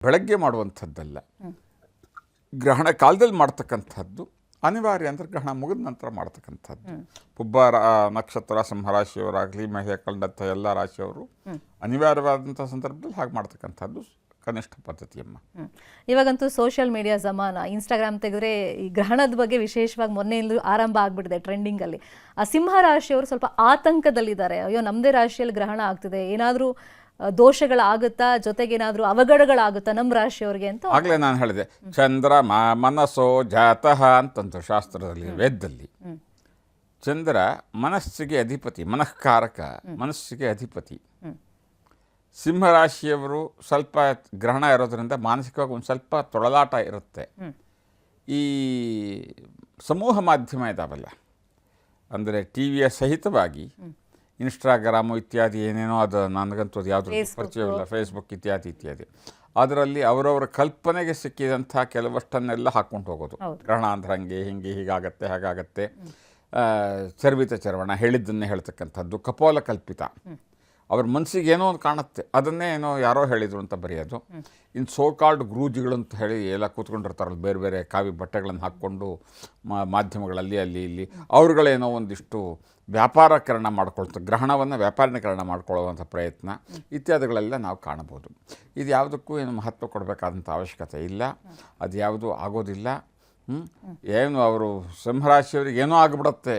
ಬೆಳಗ್ಗೆ ಮಾಡುವಂಥದ್ದಲ್ಲ. ಗ್ರಹಣ ಕಾಲದಲ್ಲಿ ಮಾಡ್ತಕ್ಕಂಥದ್ದು ಅನಿವಾರ್ಯ, ಅಂದರೆ ಗ್ರಹಣ ಮುಗಿದ ನಂತರ ಮಾಡ್ತಕ್ಕಂಥದ್ದು. ಪುಬ್ಬ ನಕ್ಷತ್ರ ಸಿಂಹರಾಶಿಯವರಾಗಲಿ, ಮಹಿಳೆ ಕಂಡಂಥ ಎಲ್ಲ ರಾಶಿಯವರು ಅನಿವಾರ್ಯವಾದಂಥ ಸಂದರ್ಭದಲ್ಲಿ ಹಾಗೆ ಮಾಡ್ತಕ್ಕಂಥದ್ದು ಕನಿಷ್ಠ ಪದ್ಧತಿಯಮ್ಮ. ಇವಾಗಂತೂ ಸೋಷಿಯಲ್ ಮೀಡಿಯಾ ಜಮಾನ, ಇನ್ಸ್ಟಾಗ್ರಾಮ್ ತೆಗೆದ್ರೆ ಈ ಗ್ರಹಣದ ಬಗ್ಗೆ ವಿಶೇಷವಾಗಿ ಮೊನ್ನೆಯಿಂದ ಆರಂಭ ಆಗ್ಬಿಟ್ಟಿದೆ ಟ್ರೆಂಡಿಂಗಲ್ಲಿ. ಆ ಸಿಂಹ ರಾಶಿಯವರು ಸ್ವಲ್ಪ ಆತಂಕದಲ್ಲಿದ್ದಾರೆ. ಅಯ್ಯೋ ನಮ್ಮದೇ ರಾಶಿಯಲ್ಲಿ ಗ್ರಹಣ ಆಗ್ತಿದೆ, ಏನಾದರೂ ದೋಷಗಳಾಗುತ್ತಾ, ಜೊತೆಗೆ ಏನಾದರೂ ಅವಘಡಗಳಾಗುತ್ತಾ ನಮ್ಮ ರಾಶಿಯವರಿಗೆ ಅಂತ. ಆಗಲೇ ನಾನು ಹೇಳಿದೆ, ಚಂದ್ರ ಮನಸ್ಸೋ ಜಾತಃ ಅಂತಂತು ಶಾಸ್ತ್ರದಲ್ಲಿ, ವೇದದಲ್ಲಿ. ಚಂದ್ರ ಮನಸ್ಸಿಗೆ ಅಧಿಪತಿ, ಮನಃಕಾರಕ, ಮನಸ್ಸಿಗೆ ಅಧಿಪತಿ. ಸಿಂಹರಾಶಿಯವರು ಸ್ವಲ್ಪ ಗ್ರಹಣ ಇರೋದ್ರಿಂದ ಮಾನಸಿಕವಾಗಿ ಒಂದು ಸ್ವಲ್ಪ ತೊಳಲಾಟ ಇರುತ್ತೆ. ಈ ಸಮೂಹ ಮಾಧ್ಯಮ ಇದಾವಲ್ಲ, ಅಂದರೆ ಟಿ ವಿಯ ಸಹಿತವಾಗಿ ಇನ್ಸ್ಟಾಗ್ರಾಮು ಇತ್ಯಾದಿ ಏನೇನೋ, ಅದು ನನಗಂತೂ ಅದು ಯಾವುದ್ರ ಪರಿಚಯವಿಲ್ಲ, ಫೇಸ್ಬುಕ್ ಇತ್ಯಾದಿ ಇತ್ಯಾದಿ. ಅದರಲ್ಲಿ ಅವರವರ ಕಲ್ಪನೆಗೆ ಸಿಕ್ಕಿದಂಥ ಕೆಲವಷ್ಟನ್ನೆಲ್ಲ ಹಾಕ್ಕೊಂಡು ಹೋಗೋದು. ಗ್ರಹಣ ಅಂದ್ರೆ ಹಂಗೆ ಹಿಂಗೆ ಹೀಗಾಗತ್ತೆ ಹಾಗಾಗತ್ತೆ, ಚರ್ವಿತ ಚರ್ವಣ, ಹೇಳಿದ್ದನ್ನೇ ಹೇಳ್ತಕ್ಕಂಥದ್ದು, ಕಪೋಲ ಕಲ್ಪಿತ. ಅವ್ರ ಮನಸ್ಸಿಗೆ ಏನೋ ಒಂದು ಕಾಣುತ್ತೆ, ಅದನ್ನೇ ಏನೋ ಯಾರೋ ಹೇಳಿದರು ಅಂತ ಬರೆಯೋದು. ಇನ್ನು ಸೋಕಾಲ್ಡ್ ಗುರೂಜಿಗಳು ಅಂತ ಹೇಳಿ ಎಲ್ಲ ಕೂತ್ಕೊಂಡಿರ್ತಾರಲ್ಲ, ಬೇರೆ ಬೇರೆ ಕಾವಿ ಬಟ್ಟೆಗಳನ್ನು ಹಾಕ್ಕೊಂಡು ಮಾಧ್ಯಮಗಳಲ್ಲಿ ಅಲ್ಲಿ ಇಲ್ಲಿ ಅವ್ರುಗಳೇನೋ ಒಂದಿಷ್ಟು ವ್ಯಾಪಾರೀಕರಣ ಮಾಡ್ಕೊಳ್ತಾರೆ, ಗ್ರಹಣವನ್ನು ವ್ಯಾಪಾರೀಕರಣ ಮಾಡ್ಕೊಳ್ಳುವಂಥ ಪ್ರಯತ್ನ ಇತ್ಯಾದಿಗಳೆಲ್ಲ ನಾವು ಕಾಣಬಹುದು. ಇದು ಯಾವುದಕ್ಕೂ ಏನು ಮಹತ್ವ ಕೊಡಬೇಕಾದಂಥ ಅವಶ್ಯಕತೆ ಇಲ್ಲ, ಅದು ಯಾವುದೂ ಆಗೋದಿಲ್ಲ. ಏನು ಅವರು ಸಿಂಹರಾಶಿಯವರಿಗೆ ಏನೋ ಆಗಿಬಿಡುತ್ತೆ,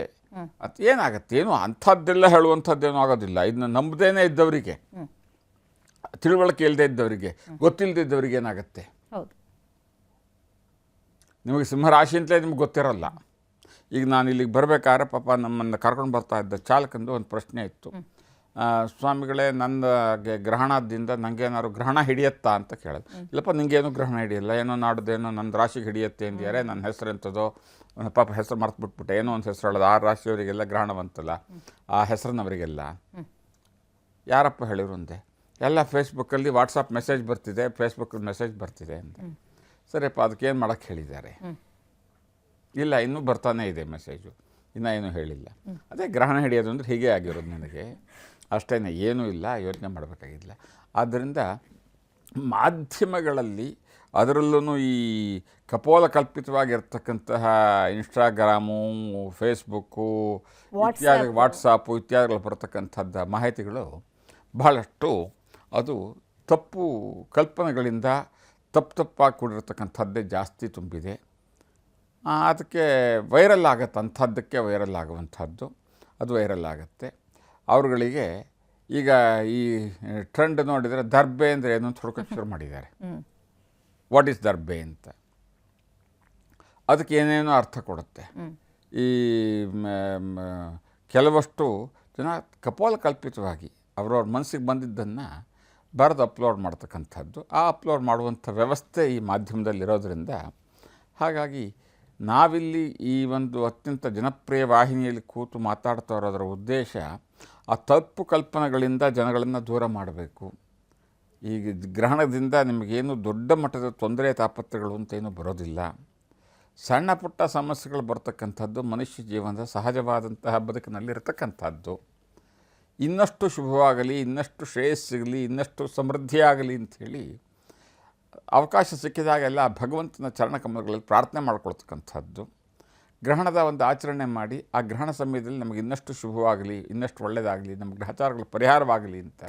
ಅದು ಏನಾಗತ್ತೆ, ಏನು ಅಂಥದ್ದೆಲ್ಲ ಹೇಳುವಂಥದ್ದೇನೂ ಆಗೋದಿಲ್ಲ. ಇದನ್ನ ನಂಬದೇನೆ ಇದ್ದವರಿಗೆ, ತಿಳುವಳಿಕೆ ಇಲ್ಲದೆ ಇದ್ದವರಿಗೆ, ಗೊತ್ತಿಲ್ಲದಿದ್ದವರಿಗೆ ಏನಾಗುತ್ತೆ. ನಿಮಗೆ ಸಿಂಹರಾಶಿ ಅಂತಲೇ ನಿಮ್ಗೆ ಗೊತ್ತಿರಲ್ಲ. ಈಗ ನಾನು ಇಲ್ಲಿಗೆ ಬರಬೇಕಾದ್ರೆ ಪಾಪ ನಮ್ಮನ್ನು ಕರ್ಕೊಂಡು ಬರ್ತಾ ಇದ್ದ ಚಾಲಕಂದು ಒಂದು ಪ್ರಶ್ನೆ ಇತ್ತು, ಸ್ವಾಮಿಗಳೇ ನನಗೆ ಗ್ರಹಣದಿಂದ ನನಗೇನಾದ್ರು ಗ್ರಹಣ ಹಿಡಿಯತ್ತಾ ಅಂತ ಕೇಳೋದು. ಇಲ್ಲಪ್ಪ ನಿಂಗೇನು ಗ್ರಹಣ ಹಿಡಿಯಲ್ಲ, ಏನೋ ನಾಡ್ದೇನೋ ನನ್ನ ರಾಶಿಗೆ ಹಿಡಿಯುತ್ತೆ ಅಂದಿದ್ದಾರೆ. ನನ್ನ ಹೆಸರು ಎಂಥದೋ ಪಾಪ ಹೆಸರು ಮರ್ತು ಬಿಟ್ಬಿಟ್ಟೆ, ಏನೋ ಒಂದು ಹೆಸರು ಹೇಳೋದು. ಆ ರಾಶಿಯವರಿಗೆಲ್ಲ ಗ್ರಹಣ ಬಂತಲ್ಲ, ಆ ಹೆಸರಿನವರಿಗೆಲ್ಲ ಯಾರಪ್ಪ ಹೇಳಿರು ಅಂದೆ. ಎಲ್ಲ ಫೇಸ್ಬುಕ್ಕಲ್ಲಿ ವಾಟ್ಸಪ್ ಮೆಸೇಜ್ ಬರ್ತಿದೆ, ಫೇಸ್ಬುಕ್ಕಲ್ಲಿ ಮೆಸೇಜ್ ಬರ್ತಿದೆ ಅಂತ. ಸರಿಯಪ್ಪ ಅದಕ್ಕೇನು ಮಾಡೋಕ್ಕೆ ಹೇಳಿದ್ದಾರೆ? ಇಲ್ಲ, ಇನ್ನೂ ಬರ್ತಾನೇ ಇದೆ ಮೆಸೇಜು, ಇನ್ನೂ ಏನೂ ಹೇಳಿಲ್ಲ. ಅದೇ ಗ್ರಹಣ ಹಿಡಿಯೋದು ಅಂದರೆ ಹೀಗೆ ಆಗಿರೋದು ನನಗೆ, ಅಷ್ಟೇ, ಏನೂ ಇಲ್ಲ, ಯೋಚನೆ ಮಾಡಬೇಕಾಗಿಲ್ಲ. ಆದ್ದರಿಂದ ಮಾಧ್ಯಮಗಳಲ್ಲಿ, ಅದರಲ್ಲೂ ಈ ಕಪೋಲ ಕಲ್ಪಿತವಾಗಿರ್ತಕ್ಕಂತಹ ಇನ್ಸ್ಟಾಗ್ರಾಮು, ಫೇಸ್ಬುಕ್ಕು ಇತ್ಯಾದಿ, ವಾಟ್ಸಾಪು ಇತ್ಯಾದಿಗಳು ಬರ್ತಕ್ಕಂಥದ್ದು ಮಾಹಿತಿಗಳು ಬಹಳಷ್ಟು ಅದು ತಪ್ಪು ಕಲ್ಪನೆಗಳಿಂದ ತಪ್ಪಾಗಿ ಕೂಡಿರ್ತಕ್ಕಂಥದ್ದೇ ಜಾಸ್ತಿ ತುಂಬಿದೆ. ಅದಕ್ಕೆ ವೈರಲ್ ಆಗತ್ತೆ, ಅಂಥದ್ದಕ್ಕೆ ವೈರಲ್ ಆಗುವಂಥದ್ದು ಅದು ವೈರಲ್ ಆಗುತ್ತೆ. ಅವ್ರುಗಳಿಗೆ ಈಗ ಈ ಟ್ರೆಂಡ್ ನೋಡಿದರೆ ದರ್ಬೆ ಅಂದರೆ ಏನು ಅಂತ ಹುಡುಕಕ್ಕೆ ಶುರು ಮಾಡಿದ್ದಾರೆ. ವಾಟ್ ಈಸ್ ದರ್ಬೆ ಅಂತ, ಅದಕ್ಕೆ ಏನೇನೋ ಅರ್ಥ ಕೊಡುತ್ತೆ. ಈ ಕೆಲವಷ್ಟು ಜನ ಕಪೋಲ ಕಲ್ಪಿತವಾಗಿ ಅವ್ರವ್ರ ಮನಸ್ಸಿಗೆ ಬಂದಿದ್ದನ್ನು ಬರೆದು ಅಪ್ಲೋಡ್ ಮಾಡ್ತಕ್ಕಂಥದ್ದು, ಆ ಅಪ್ಲೋಡ್ ಮಾಡುವಂಥ ವ್ಯವಸ್ಥೆ ಈ ಮಾಧ್ಯಮದಲ್ಲಿರೋದ್ರಿಂದ, ಹಾಗಾಗಿ ನಾವಿಲ್ಲಿ ಈ ಒಂದು ಅತ್ಯಂತ ಜನಪ್ರಿಯ ವಾಹಿನಿಯಲ್ಲಿ ಕೂತು ಮಾತಾಡ್ತಾ ಇರೋದರ ಉದ್ದೇಶ ಆ ತಪ್ಪು ಕಲ್ಪನೆಗಳಿಂದ ಜನಗಳನ್ನು ದೂರ ಮಾಡಬೇಕು. ಈಗ ಗ್ರಹಣದಿಂದ ನಿಮಗೇನು ದೊಡ್ಡ ಮಟ್ಟದ ತೊಂದರೆ ತಾಪತ್ರಗಳು ಅಂತೇನು ಬರೋದಿಲ್ಲ. ಸಣ್ಣ ಪುಟ್ಟ ಸಮಸ್ಯೆಗಳು ಬರ್ತಕ್ಕಂಥದ್ದು ಮನುಷ್ಯ ಜೀವನದ ಸಹಜವಾದಂತಹ ಬದುಕಿನಲ್ಲಿರ್ತಕ್ಕಂಥದ್ದು. ಇನ್ನಷ್ಟು ಶುಭವಾಗಲಿ, ಇನ್ನಷ್ಟು ಶ್ರೇಯಸ್ಸಿಗಲಿ, ಇನ್ನಷ್ಟು ಸಮೃದ್ಧಿಯಾಗಲಿ ಅಂಥೇಳಿ ಅವಕಾಶ ಸಿಕ್ಕಿದಾಗೆಲ್ಲ ಭಗವಂತನ ಚರಣಕಮಲಗಳಲ್ಲಿ ಪ್ರಾರ್ಥನೆ ಮಾಡ್ಕೊಳ್ತಕ್ಕಂಥದ್ದು. ಗ್ರಹಣದ ಒಂದು ಆಚರಣೆ ಮಾಡಿ ಆ ಗ್ರಹಣ ಸಮಯದಲ್ಲಿ ನಮಗೆ ಇನ್ನಷ್ಟು ಶುಭವಾಗಲಿ, ಇನ್ನಷ್ಟು ಒಳ್ಳೆಯದಾಗಲಿ, ನಮ್ಮ ಗ್ರಹಚಾರಗಳು ಪರಿಹಾರವಾಗಲಿ ಅಂತ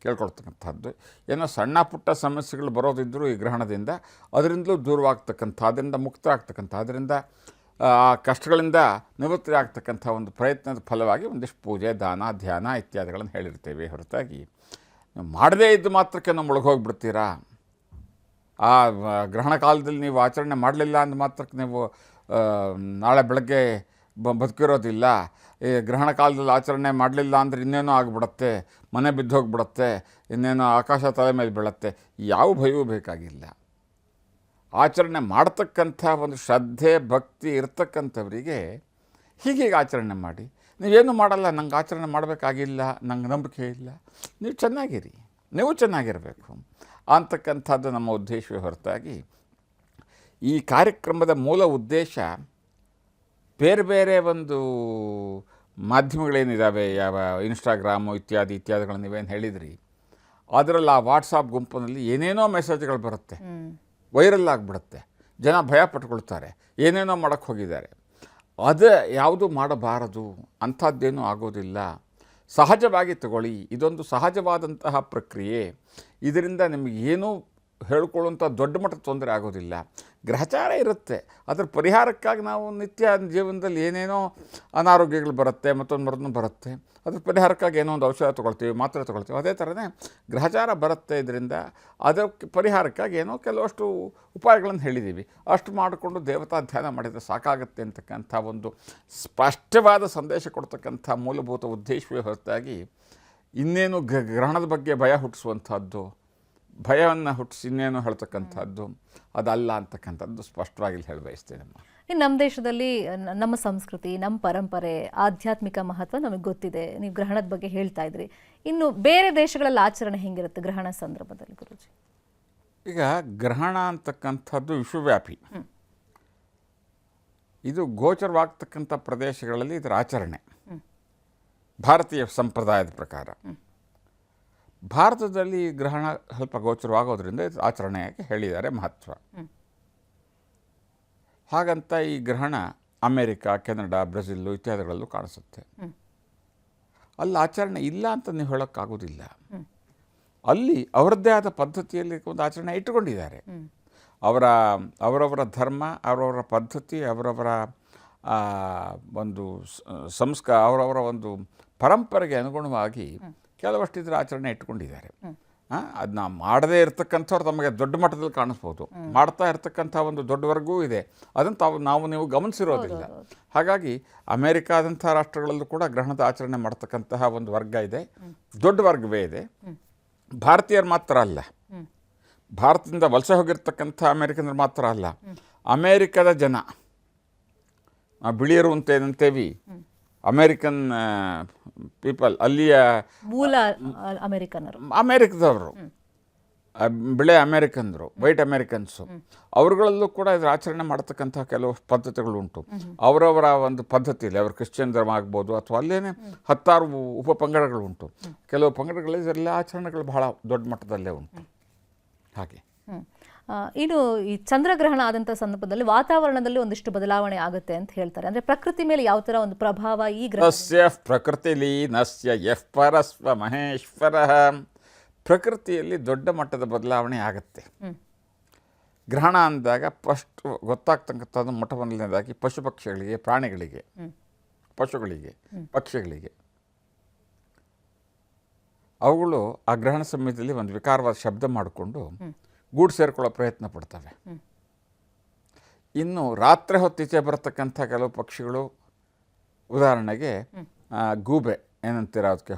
ಕೇಳ್ಕೊಳ್ತಕ್ಕಂಥದ್ದು. ಏನೋ ಸಣ್ಣ ಪುಟ್ಟ ಸಮಸ್ಯೆಗಳು ಬರೋದಿದ್ದರೂ ಈ ಗ್ರಹಣದಿಂದ ಅದರಿಂದಲೂ ದೂರವಾಗ್ತಕ್ಕಂಥ, ಅದರಿಂದ ಮುಕ್ತ ಆಗ್ತಕ್ಕಂಥ, ಅದರಿಂದ ಆ ಕಷ್ಟಗಳಿಂದ ನಿವೃತ್ತಿ ಆಗ್ತಕ್ಕಂಥ ಒಂದು ಪ್ರಯತ್ನದ ಫಲವಾಗಿ ಒಂದಿಷ್ಟು ಪೂಜೆ, ದಾನ, ಧ್ಯಾನ ಇತ್ಯಾದಿಗಳನ್ನು ಹೇಳಿರ್ತೇವೆ. ಹೊರತಾಗಿ ಮಾಡದೇ ಇದ್ದು ಮಾತ್ರಕ್ಕೆ ನಾವು ಮುಳುಗೋಗ್ಬಿಡ್ತೀರಾ. ಆ ಗ್ರಹಣ ಕಾಲದಲ್ಲಿ ನೀವು ಆಚರಣೆ ಮಾಡಲಿಲ್ಲ ಅಂದ ಮಾತ್ರಕ್ಕೆ ನೀವು ನಾಳೆ ಬೆಳಗ್ಗೆ ಬದುಕಿರೋದಿಲ್ಲ. ಈ ಗ್ರಹಣ ಕಾಲದಲ್ಲಿ ಆಚರಣೆ ಮಾಡಲಿಲ್ಲ ಅಂದರೆ ಇನ್ನೇನೋ ಆಗಿಬಿಡತ್ತೆ, ಮನೆ ಬಿದ್ದು ಹೋಗಿಬಿಡತ್ತೆ, ಇನ್ನೇನೋ ಆಕಾಶ ತಲೆ ಮೇಲೆ ಬೀಳತ್ತೆ. ಯಾವ ಭಯವೂ ಬೇಕಾಗಿಲ್ಲ. ಆಚರಣೆ ಮಾಡ್ತಕ್ಕಂಥ ಒಂದು ಶ್ರದ್ಧೆ ಭಕ್ತಿ ಇರ್ತಕ್ಕಂಥವರಿಗೆ ಹೀಗೆ ಆಚರಣೆ ಮಾಡಿ. ನೀವೇನು ಮಾಡಲ್ಲ, ನಂಗೆ ಆಚರಣೆ ಮಾಡಬೇಕಾಗಿಲ್ಲ, ನಂಗೆ ನಂಬಿಕೆ ಇಲ್ಲ, ನೀವು ಚೆನ್ನಾಗಿರಿ, ನೀವು ಚೆನ್ನಾಗಿರಬೇಕು ಅಂತಕ್ಕಂಥದ್ದು ನಮ್ಮ ಉದ್ದೇಶವೇ ಹೊರತಾಗಿ ಈ ಕಾರ್ಯಕ್ರಮದ ಮೂಲ ಉದ್ದೇಶ ಬೇರೆ ಬೇರೆ ಒಂದು ಮಾಧ್ಯಮಗಳೇನಿದ್ದಾವೆ, ಯಾವ ಇನ್ಸ್ಟಾಗ್ರಾಮು ಇತ್ಯಾದಿಗಳನ್ನು ನೀವೇನು ಹೇಳಿದ್ರಿ, ಅದರಲ್ಲಿ ಆ ವಾಟ್ಸಾಪ್ ಗುಂಪಿನಲ್ಲಿ ಏನೇನೋ ಮೆಸೇಜ್ಗಳು ಬರುತ್ತೆ, ವೈರಲ್ ಆಗಿಬಿಡುತ್ತೆ, ಜನ ಭಯ ಪಟ್ಕೊಳ್ತಾರೆ, ಏನೇನೋ ಮಾಡೋಕ್ಕೆ ಹೋಗಿದ್ದಾರೆ. ಅದು ಯಾವುದು ಮಾಡಬಾರದು, ಅಂಥದ್ದೇನೂ ಆಗೋದಿಲ್ಲ. ಸಹಜವಾಗಿ ತಗೊಳ್ಳಿ, ಇದೊಂದು ಸಹಜವಾದಂತಹ ಪ್ರಕ್ರಿಯೆ. ಇದರಿಂದ ನಿಮಗೇನೂ ಹೇಳ್ಕೊಳ್ಳುವಂಥ ದೊಡ್ಡ ಮಟ್ಟದ ತೊಂದರೆ ಆಗೋದಿಲ್ಲ. ಗ್ರಹಚಾರ ಇರುತ್ತೆ, ಅದರ ಪರಿಹಾರಕ್ಕಾಗಿ ನಾವು ನಿತ್ಯ ಜೀವನದಲ್ಲಿ ಏನೇನೋ ಅನಾರೋಗ್ಯಗಳು ಬರುತ್ತೆ, ಮತ್ತೊಂದು ಬರುತ್ತೆ. ಅದ್ರ ಪರಿಹಾರಕ್ಕಾಗಿ ಏನೋ ಒಂದು ಔಷಧ ತೊಗೊಳ್ತೀವಿ, ಮಾತ್ರೆ ತೊಗೊಳ್ತೀವಿ. ಅದೇ ಥರನೇ ಗ್ರಹಚಾರ ಬರುತ್ತೆ. ಇದರಿಂದ ಅದಕ್ಕೆ ಪರಿಹಾರಕ್ಕಾಗಿ ಏನೋ ಕೆಲವಷ್ಟು ಉಪಾಯಗಳನ್ನು ಹೇಳಿದ್ದೀವಿ. ಅಷ್ಟು ಮಾಡಿಕೊಂಡು ದೇವತಾ ಧ್ಯಾನ ಮಾಡಿದರೆ ಸಾಕಾಗುತ್ತೆ ಅಂತಕ್ಕಂಥ ಒಂದು ಸ್ಪಷ್ಟವಾದ ಸಂದೇಶ ಕೊಡ್ತಕ್ಕಂಥ ಮೂಲಭೂತ ಉದ್ದೇಶವೇ ಹೊರತಾಗಿ ಇನ್ನೇನು ಗ್ರಹಣದ ಬಗ್ಗೆ ಭಯ ಹುಟ್ಟಿಸುವಂಥದ್ದು, ಭಯವನ್ನು ಹುಟ್ಟಿಸಿ ಇನ್ನೇನು ಹೇಳ್ತಕ್ಕಂಥದ್ದು ಅದಲ್ಲ ಅಂತಕ್ಕಂಥದ್ದು ಸ್ಪಷ್ಟವಾಗಿ ಹೇಳಿ ಬಯಸ್ತೇನೆ. ಇನ್ನು ನಮ್ಮ ದೇಶದಲ್ಲಿ ನಮ್ಮ ಸಂಸ್ಕೃತಿ, ನಮ್ಮ ಪರಂಪರೆ, ಆಧ್ಯಾತ್ಮಿಕ ಮಹತ್ವ ನಮಗೆ ಗೊತ್ತಿದೆ. ನೀವು ಗ್ರಹಣದ ಬಗ್ಗೆ ಹೇಳ್ತಾ ಇದ್ರಿ. ಇನ್ನು ಬೇರೆ ದೇಶಗಳಲ್ಲಿ ಆಚರಣೆ ಹೆಂಗಿರುತ್ತೆ ಗ್ರಹಣ ಸಂದರ್ಭದಲ್ಲಿ ಗುರುಜಿ? ಈಗ ಗ್ರಹಣ ಅಂತಕ್ಕಂಥದ್ದು ವಿಶ್ವವ್ಯಾಪಿ. ಇದು ಗೋಚರವಾಗ್ತಕ್ಕಂಥ ಪ್ರದೇಶಗಳಲ್ಲಿ ಇದರ ಆಚರಣೆ ಭಾರತೀಯ ಸಂಪ್ರದಾಯದ ಪ್ರಕಾರ. ಭಾರತದಲ್ಲಿ ಗ್ರಹಣ ಸ್ವಲ್ಪ ಗೋಚರವಾಗೋದ್ರಿಂದ ಇದು ಆಚರಣೆಯಾಗಿ ಹೇಳಿದ್ದಾರೆ ಮಹತ್ವ. ಹಾಗಂತ ಈ ಗ್ರಹಣ ಅಮೇರಿಕಾ, ಕೆನಡಾ, ಬ್ರೆಜಿಲ್ಲು ಇತ್ಯಾದಿಗಳಲ್ಲೂ ಕಾಣಿಸುತ್ತೆ. ಅಲ್ಲಿ ಆಚರಣೆ ಇಲ್ಲ ಅಂತ ನೀವು ಹೇಳೋಕ್ಕಾಗೋದಿಲ್ಲ. ಅಲ್ಲಿ ಅವರದ್ದೇ ಆದ ಪದ್ಧತಿಯಲ್ಲಿ ಒಂದು ಆಚರಣೆ ಇಟ್ಟುಕೊಂಡಿದ್ದಾರೆ. ಅವರವರ ಧರ್ಮ, ಅವರವರ ಪದ್ಧತಿ, ಅವರವರ ಒಂದು ಅವರವರ ಒಂದು ಪರಂಪರೆಗೆ ಅನುಗುಣವಾಗಿ ಕೆಲವಷ್ಟು ಇದರ ಆಚರಣೆ ಇಟ್ಕೊಂಡಿದ್ದಾರೆ. ಅದನ್ನ ಮಾಡದೇ ಇರತಕ್ಕಂಥವ್ರು ತಮಗೆ ದೊಡ್ಡ ಮಟ್ಟದಲ್ಲಿ ಕಾಣಿಸ್ಬೋದು, ಮಾಡ್ತಾ ಇರ್ತಕ್ಕಂಥ ಒಂದು ದೊಡ್ಡ ವರ್ಗವೂ ಇದೆ. ಅದನ್ನು ನೀವು ಗಮನಿಸಿರೋದಿಲ್ಲ. ಹಾಗಾಗಿ ಅಮೇರಿಕಾದಂಥ ರಾಷ್ಟ್ರಗಳಲ್ಲೂ ಕೂಡ ಗ್ರಹಣದ ಆಚರಣೆ ಮಾಡ್ತಕ್ಕಂತಹ ಒಂದು ವರ್ಗ ಇದೆ, ದೊಡ್ಡ ವರ್ಗವೇ ಇದೆ. ಭಾರತೀಯರು ಮಾತ್ರ ಅಲ್ಲ, ಭಾರತದಿಂದ ವಲಸೆ ಹೋಗಿರ್ತಕ್ಕಂಥ ಅಮೇರಿಕನ್ರು ಮಾತ್ರ ಅಲ್ಲ, ಅಮೇರಿಕದ ಜನ, ಬಿಳಿಯರು ಅಂತೇನಂತೇವಿ, ಅಮೇರಿಕನ್ ಪೀಪಲ್, ಅಲ್ಲಿಯ ಮೂಲ ಅಮೇರಿಕದವರು, ಬಿಳೆ ಅಮೇರಿಕನ್ರು, ವೈಟ್ ಅಮೇರಿಕನ್ಸು, ಅವರುಗಳಲ್ಲೂ ಕೂಡ ಇದರ ಆಚರಣೆ ಮಾಡ್ತಕ್ಕಂಥ ಕೆಲವು ಪದ್ಧತಿಗಳುಂಟು. ಅವರವರ ಒಂದು ಪದ್ಧತಿಯಲ್ಲಿ ಅವರು ಕ್ರಿಶ್ಚಿಯನ್ ಧರ್ಮ ಆಗ್ಬೋದು, ಅಥವಾ ಅಲ್ಲೇನೆ 10 ಉಪಪಂಗಡಗಳುಂಟು. ಕೆಲವು ಪಂಗಡಗಳಲ್ಲಿ ಇದೆಲ್ಲ ಆಚರಣೆಗಳು ಬಹಳ ದೊಡ್ಡ ಮಟ್ಟದಲ್ಲೇ ಉಂಟು. ಹಾಗೆ ಇನ್ನು ಈ ಚಂದ್ರಗ್ರಹಣ ಆದಂಥ ಸಂದರ್ಭದಲ್ಲಿ ವಾತಾವರಣದಲ್ಲಿ ಒಂದಿಷ್ಟು ಬದಲಾವಣೆ ಆಗುತ್ತೆ ಅಂತ ಹೇಳ್ತಾರೆ. ಅಂದರೆ ಪ್ರಕೃತಿ ಮೇಲೆ ಯಾವ ಥರ ಒಂದು ಪ್ರಭಾವ ಈ ಗ್ರಹ? ಪ್ರಕೃತಿ ಲೀನಸ್ಯ ಯಃ ಪರಸ್ವ ಮಹೇಶ್ವರಃ. ಪ್ರಕೃತಿಯಲ್ಲಿ ದೊಡ್ಡ ಮಟ್ಟದ ಬದಲಾವಣೆ ಆಗುತ್ತೆ. ಗ್ರಹಣ ಅಂದಾಗ ಫಸ್ಟ್ ಗೊತ್ತಾಗ್ತಕ್ಕಂಥದ್ದು ಮೊಟ್ಟಮೊದಲನೇದಾಗಿ ಪಶು ಪಕ್ಷಿಗಳಿಗೆ, ಪ್ರಾಣಿಗಳಿಗೆ, ಪಶುಗಳಿಗೆ, ಪಕ್ಷಿಗಳಿಗೆ. ಅವುಗಳು ಆ ಗ್ರಹಣ ಸಮಯದಲ್ಲಿ ಒಂದು ವಿಕಾರವಾದ ಶಬ್ದ ಮಾಡಿಕೊಂಡು ಗೂಡು ಸೇರ್ಕೊಳ್ಳೋ ಪ್ರಯತ್ನ ಪಡ್ತವೆ. ಇನ್ನು ರಾತ್ರಿ ಹೊತ್ತೀಚೆ ಬರತಕ್ಕಂಥ ಕೆಲವು ಪಕ್ಷಿಗಳು, ಉದಾಹರಣೆಗೆ ಗೂಬೆ ಏನಂತೀರ ಅದಕ್ಕೆ,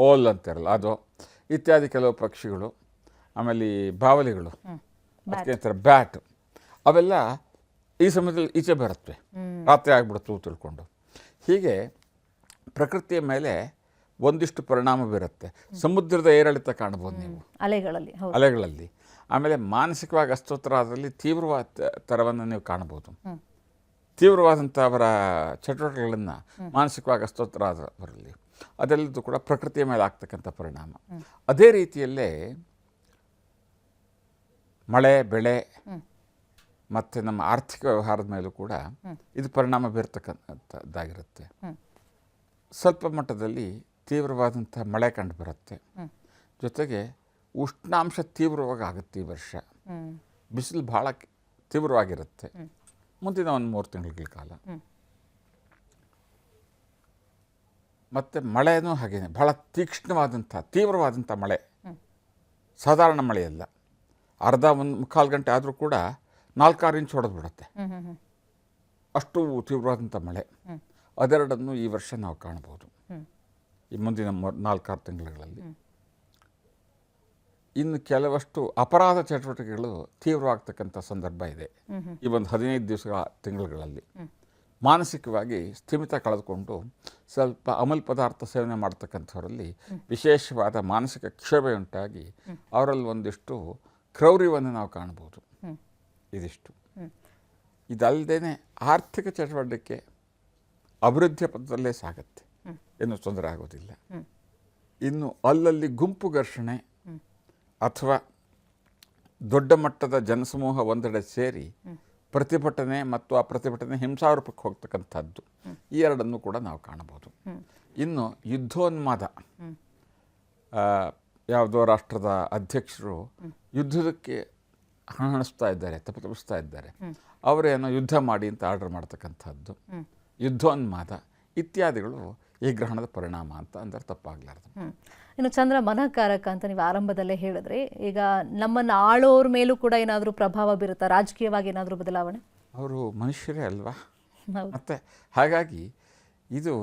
ಓಲ್ ಅಂತಿರಲ್ಲ ಅದು, ಇತ್ಯಾದಿ ಕೆಲವು ಪಕ್ಷಿಗಳು, ಆಮೇಲೆ ಬಾವಲಿಗಳು, ಅದಕ್ಕೆ ಅಂತಾರೆ ಬ್ಯಾಟ್, ಅವೆಲ್ಲ ಈ ಸಮಯದಲ್ಲಿ ಈಚೆ ಬರುತ್ತವೆ, ರಾತ್ರಿ ಆಗಿಬಿಡುತ್ತೆ ತಿಳ್ಕೊಂಡು. ಹೀಗೆ ಪ್ರಕೃತಿಯ ಮೇಲೆ ಒಂದಿಷ್ಟು ಪರಿಣಾಮ ಬೀರುತ್ತೆ. ಸಮುದ್ರದ ಏರಿಳಿತ ಕಾಣ್ಬೋದು ನೀವು ಅಲೆಗಳಲ್ಲಿ. ಆಮೇಲೆ ಮಾನಸಿಕವಾಗಿ ಅಸ್ತೋತ್ರ ಅದರಲ್ಲಿ ತೀವ್ರವಾದ ಥರವನ್ನು ನೀವು ಕಾಣ್ಬೋದು. ತೀವ್ರವಾದಂಥ ಅವರ ಚಟುವಟಿಕೆಗಳನ್ನು ಮಾನಸಿಕವಾಗಿ ಅಸ್ತೋತ್ರ ಬರಲಿ, ಅದೆಲ್ಲದೂ ಕೂಡ ಪ್ರಕೃತಿಯ ಮೇಲೆ ಆಗ್ತಕ್ಕಂಥ ಪರಿಣಾಮ. ಅದೇ ರೀತಿಯಲ್ಲೇ ಮಳೆ, ಬೆಳೆ ಮತ್ತು ನಮ್ಮ ಆರ್ಥಿಕ ವ್ಯವಹಾರದ ಮೇಲೂ ಕೂಡ ಇದು ಪರಿಣಾಮ ಬೀರ್ತಕ್ಕಂಥದ್ದಾಗಿರುತ್ತೆ. ಸ್ವಲ್ಪ ಮಟ್ಟದಲ್ಲಿ ತೀವ್ರವಾದಂಥ ಮಳೆ ಕಂಡು ಬರುತ್ತೆ. ಜೊತೆಗೆ ಉಷ್ಣಾಂಶ ತೀವ್ರವಾಗಿ ಆಗುತ್ತೆ. ಈ ವರ್ಷ ಬಿಸಿಲು ಭಾಳ ತೀವ್ರವಾಗಿರುತ್ತೆ ಮುಂದಿನ ಒಂದು 3 ತಿಂಗಳ ಕಾಲ. ಮತ್ತು ಮಳೆನೂ ಹಾಗೇನೆ ಭಾಳ ತೀಕ್ಷ್ಣವಾದಂಥ ತೀವ್ರವಾದಂಥ ಮಳೆ, ಸಾಧಾರಣ ಮಳೆಯಲ್ಲ. ಅರ್ಧ 1-1/4 ಗಂಟೆ ಆದರೂ ಕೂಡ 4-6 ಇಂಚ್ ಹೊಡೆದು ಬಿಡುತ್ತೆ. ಅಷ್ಟು ತೀವ್ರವಾದಂಥ ಮಳೆ. ಅದೆರಡನ್ನು ಈ ವರ್ಷ ನಾವು ಕಾಣ್ಬೋದು ಈ ಮುಂದಿನ 4-6 ತಿಂಗಳಲ್ಲಿ. ಇನ್ನು ಕೆಲವಷ್ಟು ಅಪರಾಧ ಚಟುವಟಿಕೆಗಳು ತೀವ್ರವಾಗ್ತಕ್ಕಂಥ ಸಂದರ್ಭ ಇದೆ ಈ ಒಂದು 15 ತಿಂಗಳುಗಳಲ್ಲಿ. ಮಾನಸಿಕವಾಗಿ ಸ್ಥಿಮಿತ ಕಳೆದುಕೊಂಡು ಸ್ವಲ್ಪ ಅಮಲ್ ಪದಾರ್ಥ ಸೇವನೆ ಮಾಡ್ತಕ್ಕಂಥವರಲ್ಲಿ ವಿಶೇಷವಾದ ಮಾನಸಿಕ ಕ್ಷೋಭೆ ಉಂಟಾಗಿ ಅವರಲ್ಲಿ ಒಂದಿಷ್ಟು ಕ್ರೌರ್ಯವನ್ನು ನಾವು ಕಾಣ್ಬೋದು. ಇದಿಷ್ಟು. ಇದಲ್ಲದೇ ಆರ್ಥಿಕ ಚಟುವಟಿಕೆ ಅಭಿವೃದ್ಧಿಯ ಪಥದಲ್ಲೇ ಸಾಗುತ್ತೆ, ಏನೂ ತೊಂದರೆ ಆಗೋದಿಲ್ಲ. ಇನ್ನು ಅಲ್ಲಲ್ಲಿ ಗುಂಪು ಘರ್ಷಣೆ ಅಥವಾ ದೊಡ್ಡ ಮಟ್ಟದ ಜನಸಮೂಹ ಒಂದೆಡೆ ಸೇರಿ ಪ್ರತಿಭಟನೆ ಮತ್ತು ಆ ಪ್ರತಿಭಟನೆ ಹಿಂಸಾರೂಪಕ್ಕೆ ಹೋಗ್ತಕ್ಕಂಥದ್ದು, ಈ ಎರಡನ್ನು ಕೂಡ ನಾವು ಕಾಣಬಹುದು. ಇನ್ನು ಯುದ್ಧೋನ್ಮಾದ, ಯಾವುದೋ ರಾಷ್ಟ್ರದ ಅಧ್ಯಕ್ಷರು ಯುದ್ಧಕ್ಕೆ ಹಣಿಸ್ತಾ ಇದ್ದಾರೆ, ತಪ್ಪಿಸ್ತಾ ಇದ್ದಾರೆ, ಅವರೇನೋ ಯುದ್ಧ ಮಾಡಿ ಅಂತ ಆರ್ಡರ್ ಮಾಡ್ತಕ್ಕಂಥದ್ದು, ಯುದ್ಧೋನ್ಮಾದ ಇತ್ಯಾದಿಗಳು ಈ ಗ್ರಹಣದ ಪರಿಣಾಮ ಅಂತ ಅಂದರೆ ತಪ್ಪಾಗಲಾರ್ದು. ಇನ್ನು ಚಂದ್ರ ಮನಃಕಾರಕ ಅಂತ ನೀವು ಆರಂಭದಲ್ಲೇ ಹೇಳಿದ್ರಿ. ಈಗ ನಮ್ಮನ್ನು ಆಳೋರ ಮೇಲೂ ಕೂಡ ಏನಾದರೂ ಪ್ರಭಾವ ಬೀರುತ್ತಾ, ರಾಜಕೀಯವಾಗಿ ಏನಾದರೂ ಬದಲಾವಣೆ? ಅವರು ಮನುಷ್ಯರೇ ಅಲ್ವಾ, ಮತ್ತು ಹಾಗಾಗಿ ಇದು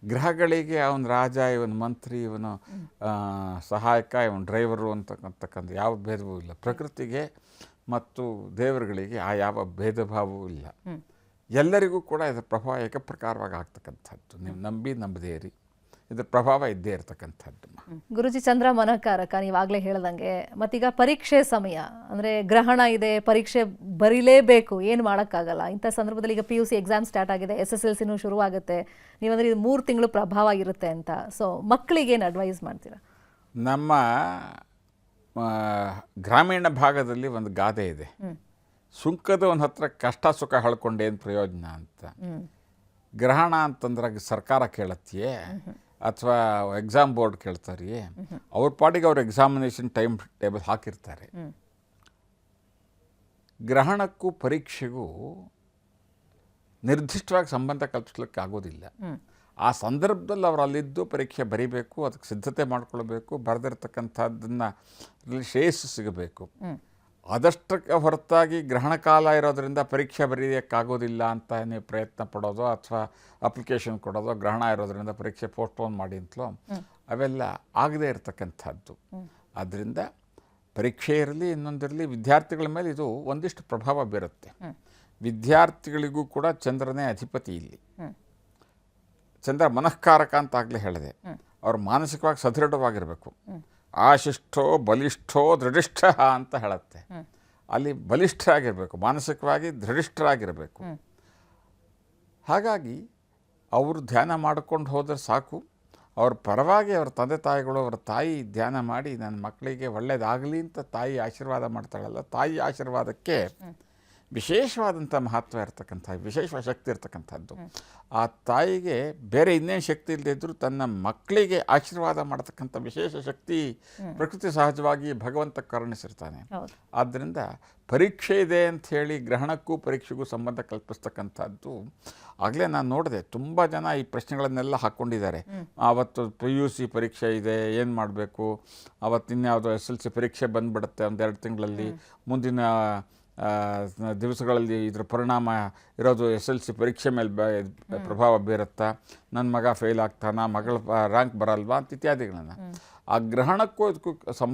ಗ್ರಹಗಳಿಗೆ ಅವನ ರಾಜ, ಇವನು ಮಂತ್ರಿ, ಇವನು ಸಹಾಯಕ, ಇವನು ಡ್ರೈವರು ಅಂತಕ್ಕಂಥ ಯಾವ ಭೇದವೂ ಇಲ್ಲ. ಪ್ರಕೃತಿಗೆ ಮತ್ತು ದೇವರುಗಳಿಗೆ ಆ ಯಾವ ಭೇದ ಭಾವವೂ ಇಲ್ಲ. ಎಲ್ಲರಿಗೂ ಕೂಡ ಇದರ ಪ್ರಭಾವ ಏಕಪ್ರಕಾರವಾಗಿ ಆಗ್ತಕ್ಕಂಥದ್ದು. ನೀವು ನಂಬಿ ನಂಬದೇ ಇರಿ, ಇದರ ಪ್ರಭಾವ ಇದ್ದೇ ಇರತಕ್ಕಂಥದ್ದು. ಗುರುಜಿ, ಚಂದ್ರ ಮನಃಕಾರಕ ನೀವಾಗಲೇ ಹೇಳ್ದಂಗೆ. ಮತ್ತೀಗ ಪರೀಕ್ಷೆ ಸಮಯ ಅಂದರೆ ಗ್ರಹಣ ಇದೆ, ಪರೀಕ್ಷೆ ಬರೀಲೇಬೇಕು, ಏನು ಮಾಡೋಕ್ಕಾಗಲ್ಲ. ಇಂಥ ಸಂದರ್ಭದಲ್ಲಿ ಈಗ PUC ಎಕ್ಸಾಮ್ ಸ್ಟಾರ್ಟ್ ಆಗಿದೆ, SSLCನೂ ಶುರುವಾಗುತ್ತೆ. ನೀವಂದರೆ ಇದು 3 ತಿಂಗಳು ಪ್ರಭಾವ ಇರುತ್ತೆ ಅಂತ. ಸೊ ಮಕ್ಕಳಿಗೇನು ಅಡ್ವೈಸ್ ಮಾಡ್ತೀರಾ? ನಮ್ಮ ಗ್ರಾಮೀಣ ಭಾಗದಲ್ಲಿ ಒಂದು ಗಾದೆ ಇದೆ, ಸುಂಕದವನ ಹತ್ರ ಕಷ್ಟ ಸುಖ ಹೇಳ್ಕೊಂಡೇನು ಪ್ರಯೋಜನ ಅಂತ. ಗ್ರಹಣ ಅಂತಂದ್ರೆ ಸರ್ಕಾರ ಕೇಳತ್ತೆಯೇ ಅಥವಾ ಎಕ್ಸಾಮ್ ಬೋರ್ಡ್ ಕೇಳ್ತಾರೆಯೇ? ಅವ್ರ ಪಾಡಿಗೆ ಅವ್ರ ಎಕ್ಸಾಮಿನೇಷನ್ ಟೈಮ್ ಟೇಬಲ್ ಹಾಕಿರ್ತಾರೆ. ಗ್ರಹಣಕ್ಕೂ ಪರೀಕ್ಷೆಗೂ ನಿರ್ದಿಷ್ಟವಾಗಿ ಸಂಬಂಧ ಕಲ್ಪಿಸ್ಲಿಕ್ಕೆ ಆಗೋದಿಲ್ಲ. ಆ ಸಂದರ್ಭದಲ್ಲಿ ಅವರು ಅಲ್ಲಿದ್ದು ಪರೀಕ್ಷೆ ಬರೀಬೇಕು, ಅದಕ್ಕೆ ಸಿದ್ಧತೆ ಮಾಡ್ಕೊಳ್ಬೇಕು, ಬರೆದಿರ್ತಕ್ಕಂಥದ್ದನ್ನು ಶ್ರೇಯಸ್ಸು ಸಿಗಬೇಕು. ಅದಷ್ಟಕ್ಕೆ ಹೊರತಾಗಿ ಗ್ರಹಣ ಕಾಲ ಇರೋದರಿಂದ ಪರೀಕ್ಷೆ ಬರೆಯೋಕ್ಕಾಗೋದಿಲ್ಲ ಅಂತ ನೀವು ಪ್ರಯತ್ನ ಪಡೋದು ಅಥವಾ ಅಪ್ಲಿಕೇಶನ್ ಕೊಡೋದು, ಗ್ರಹಣ ಇರೋದರಿಂದ ಪರೀಕ್ಷೆ ಪೋಸ್ಟ್ಪೋನ್ ಮಾಡಿ ಅಂತಲೋ, ಅವೆಲ್ಲ ಆಗದೇ ಇರತಕ್ಕಂಥದ್ದು. ಆದ್ದರಿಂದ ಪರೀಕ್ಷೆ ಇರಲಿ ಇನ್ನೊಂದಿರಲಿ, ವಿದ್ಯಾರ್ಥಿಗಳ ಮೇಲೆ ಇದು ಒಂದಿಷ್ಟು ಪ್ರಭಾವ ಬೀರುತ್ತೆ. ವಿದ್ಯಾರ್ಥಿಗಳಿಗೂ ಕೂಡ ಚಂದ್ರನೇ ಅಧಿಪತಿ ಇಲ್ಲಿ. ಚಂದ್ರ ಮನಃಕಾರಕ ಅಂತ ಆಗಲೇ ಹೇಳಿದೆ. ಅವರು ಮಾನಸಿಕವಾಗಿ ಸದೃಢವಾಗಿರಬೇಕು. ಆಶಿಷ್ಠೋ ಬಲಿಷ್ಠೋ ದೃಢಿಷ್ಠ ಅಂತ ಹೇಳುತ್ತೆ. ಅಲ್ಲಿ ಬಲಿಷ್ಠರಾಗಿರಬೇಕು, ಮಾನಸಿಕವಾಗಿ ದೃಢಿಷ್ಠರಾಗಿರಬೇಕು. ಹಾಗಾಗಿ ಅವರು ಧ್ಯಾನ ಮಾಡಿಕೊಂಡು ಹೋದರೆ ಸಾಕು. ಅವ್ರ ಪರವಾಗಿ ಅವ್ರ ತಂದೆ ತಾಯಿಗಳು, ಅವರ ತಾಯಿ ಧ್ಯಾನ ಮಾಡಿ ನನ್ನ ಮಕ್ಕಳಿಗೆ ಒಳ್ಳೆಯದಾಗಲಿ ಅಂತ ತಾಯಿ ಆಶೀರ್ವಾದ ಮಾಡ್ತಾಳಲ್ಲ, ತಾಯಿ ಆಶೀರ್ವಾದಕ್ಕೆ ವಿಶೇಷವಾದಂಥ ಮಹತ್ವ ಇರ್ತಕ್ಕಂಥ, ವಿಶೇಷವಾದ ಶಕ್ತಿ ಇರ್ತಕ್ಕಂಥದ್ದು. ಆ ತಾಯಿಗೆ ಬೇರೆ ಇನ್ನೇನು ಶಕ್ತಿ ಇಲ್ಲದೇ ಇದ್ದರೂ ತನ್ನ ಮಕ್ಕಳಿಗೆ ಆಶೀರ್ವಾದ ಮಾಡತಕ್ಕಂಥ ವಿಶೇಷ ಶಕ್ತಿ ಪ್ರಕೃತಿ ಸಹಜವಾಗಿ ಭಗವಂತ ಕರುಣಿಸಿರ್ತಾನೆ. ಆದ್ದರಿಂದ ಪರೀಕ್ಷೆ ಇದೆ ಅಂಥೇಳಿ ಗ್ರಹಣಕ್ಕೂ ಪರೀಕ್ಷೆಗೂ ಸಂಬಂಧ ಕಲ್ಪಿಸ್ತಕ್ಕಂಥದ್ದು. ಆಗಲೇ ನಾನು ನೋಡಿದೆ, ತುಂಬ ಜನ ಈ ಪ್ರಶ್ನೆಗಳನ್ನೆಲ್ಲ ಹಾಕ್ಕೊಂಡಿದ್ದಾರೆ. ಆವತ್ತು PUC ಪರೀಕ್ಷೆ ಇದೆ, ಏನು ಮಾಡಬೇಕು, ಆವತ್ತು ಇನ್ಯಾವುದೋ SSLC ಪರೀಕ್ಷೆ ಬಂದುಬಿಡುತ್ತೆ 1-2 ತಿಂಗಳಲ್ಲಿ, ಮುಂದಿನ ದಿವಸಗಳಲ್ಲಿ ಇದರ ಪರಿಣಾಮ ಇರೋದು SSLC ಪರೀಕ್ಷೆ ಮೇಲೆ ಪ್ರಭಾವ ಬೀರುತ್ತಾ, ನನ್ನ ಮಗ ಫೇಲ್ ಆಗ್ತಾನ, ಮಗಳ ರ್ಯಾಂಕ್ ಬರಲ್ವಾ ಅಂತ ಇತ್ಯಾದಿಗಳನ್ನು. ಆ ಗ್ರಹಣಕ್ಕೂ ಇದಕ್ಕೂ